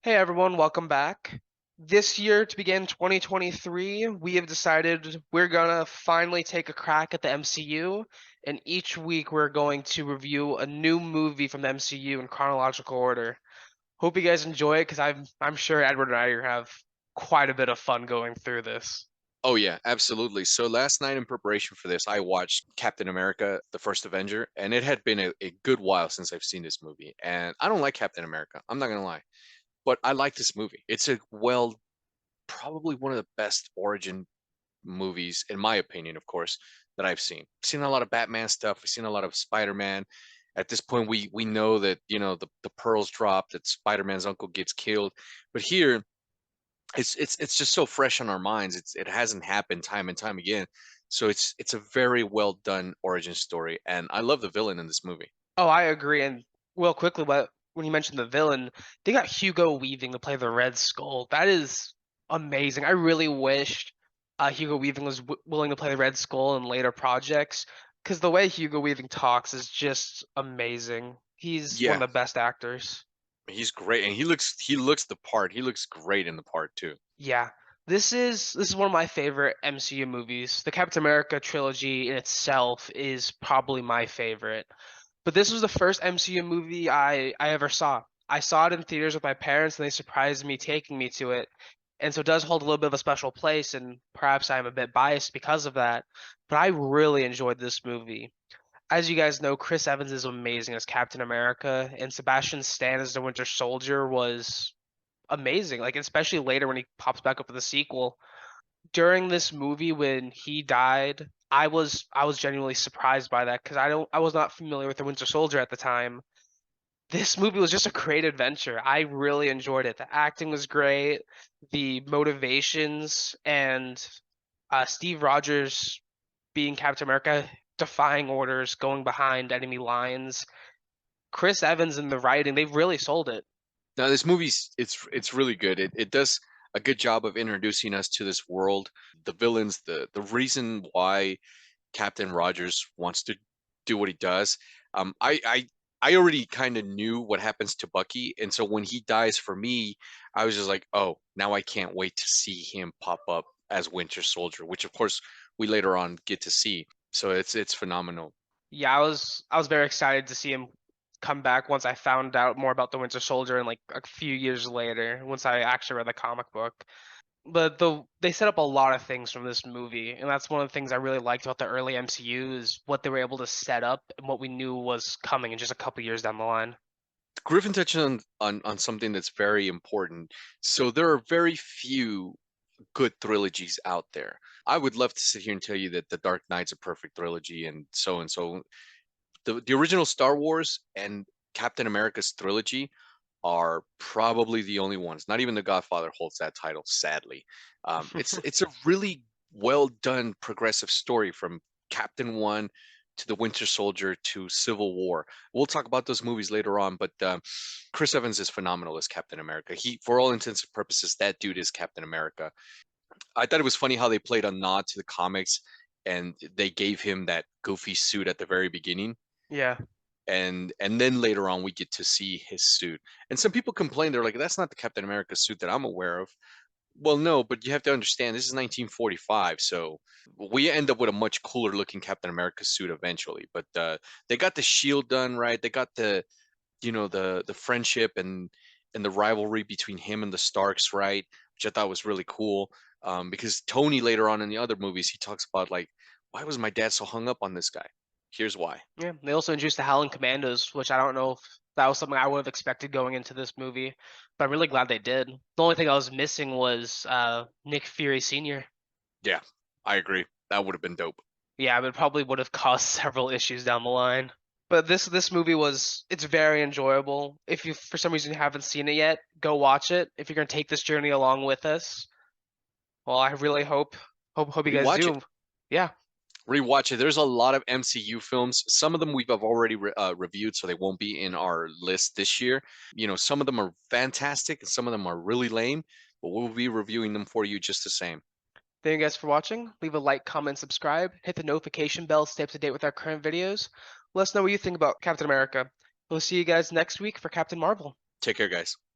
Hey everyone, welcome back. This year, to begin 2023, we have decided we're gonna finally take a crack at the MCU, and each week we're going to review a new movie from the MCU in chronological order. Hope you guys enjoy it, because I'm sure Edward and I are gonna have quite a bit of fun going through this. Oh yeah, absolutely. So last night in preparation for this, I watched Captain America, the first Avenger, and it had been a good while since I've seen this movie. And I don't like Captain America, I'm not gonna lie, but I like this movie. It's probably one of the best origin movies, in my opinion, of course, that I've seen. I've seen a lot of Batman stuff, I've seen a lot of Spider-Man. At this point, we know that, the pearls drop, that Spider-Man's uncle gets killed. But here, it's just so fresh on our minds. It hasn't happened time and time again. So it's a very well done origin story, and I love the villain in this movie. Oh, I agree, and real quickly, but when you mentioned the villain, they got Hugo Weaving to play the Red Skull. That is amazing. I really wished Hugo Weaving was willing to play the Red Skull in later projects, because the way Hugo Weaving talks is just amazing. He's one Yeah, of the best actors. he's great, and he looks the part. He looks great in the part too. Yeah, this is one of my favorite MCU movies. The Captain America trilogy in itself is probably my favorite. But this was the first MCU movie I ever saw. I saw it in theaters with my parents, and they surprised me taking me to it. And so it does hold a little bit of a special place, and perhaps I'm a bit biased because of that. But I really enjoyed this movie. As you guys know, Chris Evans is amazing as Captain America, and Sebastian Stan as the Winter Soldier was amazing. Like especially later when he pops back up in the sequel. During this movie when he died, I was genuinely surprised by that because I was not familiar with the Winter Soldier at the time. This movie was just a great adventure. I really enjoyed it. The acting was great, the motivations, and Steve Rogers being Captain America, defying orders, going behind enemy lines. Chris Evans and the writing, they've really sold it. Now this movie's it's really good. It does a good job of introducing us to this world, the villains, the reason why Captain Rogers wants to do what he does. I already kind of knew what happens to Bucky, and so when he dies for me, I was just like, oh, now I can't wait to see him pop up as Winter Soldier, which of course we later on get to see. So it's phenomenal. Yeah, I was very excited to see him come back once I found out more about the Winter Soldier and like a few years later, once I actually read the comic book. But they set up a lot of things from this movie, and that's one of the things I really liked about the early MCU is what they were able to set up and what we knew was coming in just a couple years down the line. Griffin touched on something that's very important. So there are very few good trilogies out there. I would love to sit here and tell you that The Dark Knight's a perfect trilogy and so and so. The original Star Wars and Captain America's trilogy are probably the only ones. Not even The Godfather holds that title, sadly. It's a really well done progressive story from Captain One to The Winter Soldier to Civil War. We'll talk about those movies later on, but Chris Evans is phenomenal as Captain America. For all intents and purposes, that dude is Captain America. I thought it was funny how they played a nod to the comics and they gave him that goofy suit at the very beginning Yeah. and then later on we get to see his suit. And some people complain, they're like, that's not the Captain America suit that I'm aware of. Well, no, but you have to understand this is 1945, so we end up with a much cooler looking Captain America suit eventually. But they got the shield done right. They got the friendship and the rivalry between him and the Starks right, which I thought was really cool. Because Tony later on in the other movies he talks about like, why was my dad so hung up on this guy? Here's why. Yeah. They also introduced the Howling Commandos, which I don't know if that was something I would have expected going into this movie, but I'm really glad they did. The only thing I was missing was Nick Fury Sr. Yeah, I agree. That would have been dope. Yeah, but it probably would have caused several issues down the line. But this movie it's very enjoyable. If you for some reason you haven't seen it yet, go watch it. If you're gonna take this journey along with us, well, I really hope you guys Rewatch it. do. Yeah. Rewatch it. There's a lot of MCU films. Some of them we've have already reviewed, so they won't be in our list this year. Some of them are fantastic and some of them are really lame, but we'll be reviewing them for you just the same. Thank you guys for watching. Leave a like, comment, subscribe, hit the notification bell, stay up to date with our current videos. Let us know what you think about Captain America. We'll see you guys next week for Captain Marvel. Take care, guys.